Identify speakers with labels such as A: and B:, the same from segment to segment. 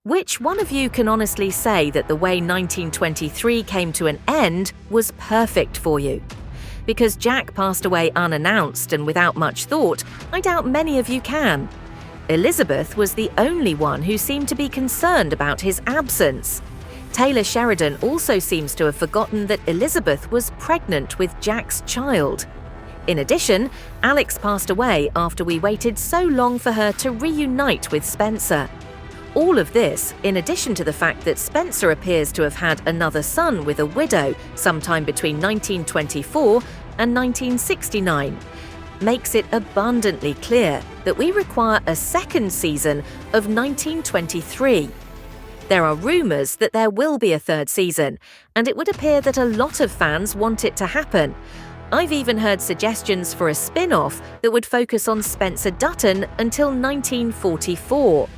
A: Which one of you can honestly say that the way 1923 came to an end was perfect for you? Because Jack passed away unannounced and without much thought, I doubt many of you can. Elizabeth was the only one who seemed to be concerned about his absence. Taylor Sheridan also seems to have forgotten that Elizabeth was pregnant with Jack's child. In addition, Alex passed away after we waited so long for her to reunite with Spencer. All of this, in addition to the fact that Spencer appears to have had another son with a widow sometime between 1924 and 1969, makes it abundantly clear that we require a second season of 1923. There are rumours that there will be a third season, and it would appear that a lot of fans want it to happen. I've even heard suggestions for a spin-off that would focus on Spencer Dutton until 1944.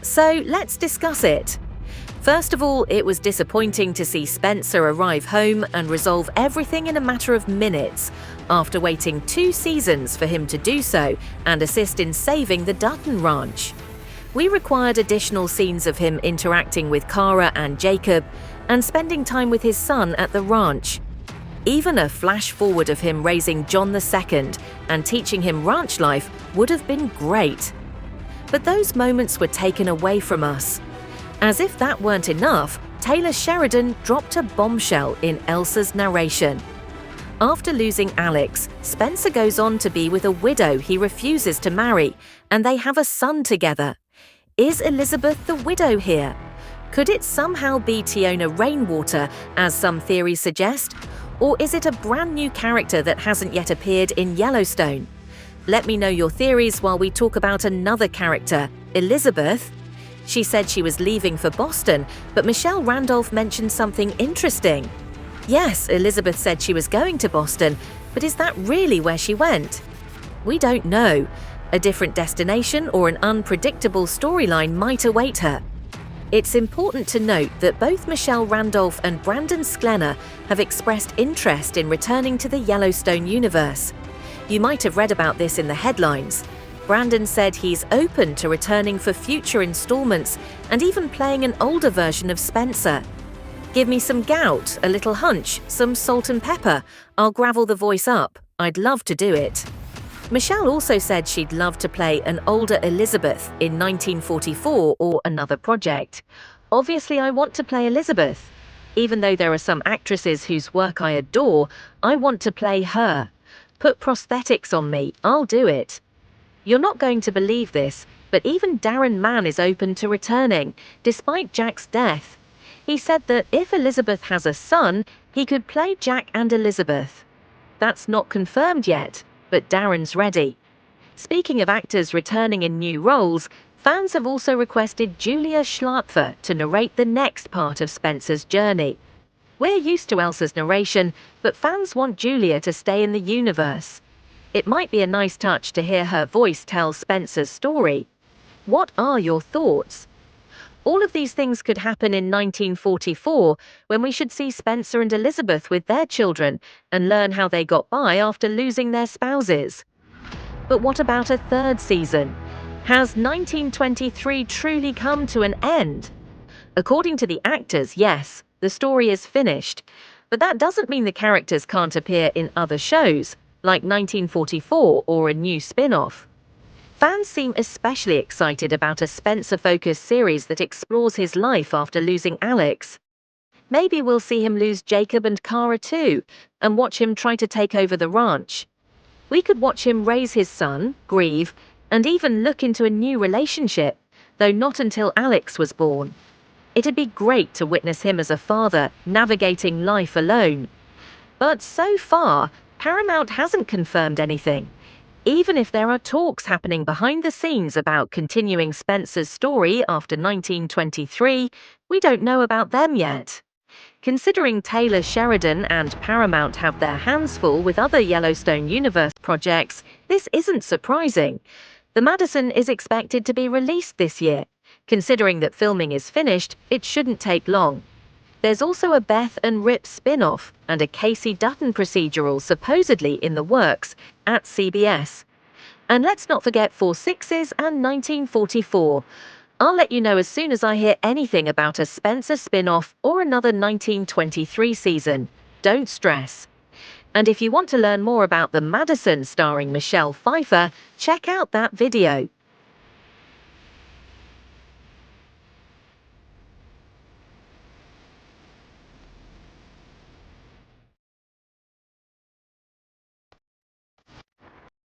A: So let's discuss it. First of all, it was disappointing to see Spencer arrive home and resolve everything in a matter of minutes, after waiting 2 seasons for him to do so and assist in saving the Dutton Ranch. We required additional scenes of him interacting with Cara and Jacob and spending time with his son at the ranch. Even a flash forward of him raising John II and teaching him ranch life would have been great. But those moments were taken away from us. As if that weren't enough, Taylor Sheridan dropped a bombshell in Elsa's narration. After losing Alex, Spencer goes on to be with a widow he refuses to marry, and they have a son together. Is Elizabeth the widow here? Could it somehow be Tiona Rainwater, as some theories suggest? Or is it a brand new character that hasn't yet appeared in Yellowstone? Let me know your theories while we talk about another character, Elizabeth. She said she was leaving for Boston, but Michelle Randolph mentioned something interesting. Yes, Elizabeth said she was going to Boston, but is that really where she went? We don't know. A different destination or an unpredictable storyline might await her. It's important to note that both Michelle Randolph and Brandon Sklenar have expressed interest in returning to the Yellowstone universe. You might have read about this in the headlines. Brandon said he's open to returning for future installments and even playing an older version of Spencer. Give me some gout, a little hunch, some salt and pepper. I'll gravel the voice up. I'd love to do it. Michelle also said she'd love to play an older Elizabeth in 1944 or another project. Obviously, I want to play Elizabeth. Even though there are some actresses whose work I adore, I want to play her. Put prosthetics on me, I'll do it. You're not going to believe this, but even Darren Mann is open to returning, despite Jack's death. He said that if Elizabeth has a son, he could play Jack and Elizabeth. That's not confirmed yet, but Darren's ready. Speaking of actors returning in new roles, fans have also requested Julia Schlapfer to narrate the next part of Spencer's journey. We're used to Elsa's narration, but fans want Julia to stay in the universe. It might be a nice touch to hear her voice tell Spencer's story. What are your thoughts? All of these things could happen in 1944, when we should see Spencer and Elizabeth with their children and learn how they got by after losing their spouses. But what about a third season? Has 1923 truly come to an end? According to the actors, yes, the story is finished. But that doesn't mean the characters can't appear in other shows, like 1944 or a new spin-off. Fans seem especially excited about a Spencer-focused series that explores his life after losing Alex. Maybe we'll see him lose Jacob and Cara too, and watch him try to take over the ranch. We could watch him raise his son, grieve, and even look into a new relationship, though not until Alex was born. It'd be great to witness him as a father, navigating life alone. But so far, Paramount hasn't confirmed anything. Even if there are talks happening behind the scenes about continuing Spencer's story after 1923, we don't know about them yet. Considering Taylor Sheridan and Paramount have their hands full with other Yellowstone universe projects, this isn't surprising. The Madison is expected to be released this year. Considering that filming is finished, it shouldn't take long. There's also a Beth and Rip spin-off and a Casey Dutton procedural supposedly in the works at CBS. And let's not forget 4 Sixes and 1944. I'll let you know as soon as I hear anything about a Spencer spin-off or another 1923 season. Don't stress. And if you want to learn more about The Madison starring Michelle Pfeiffer, check out that video.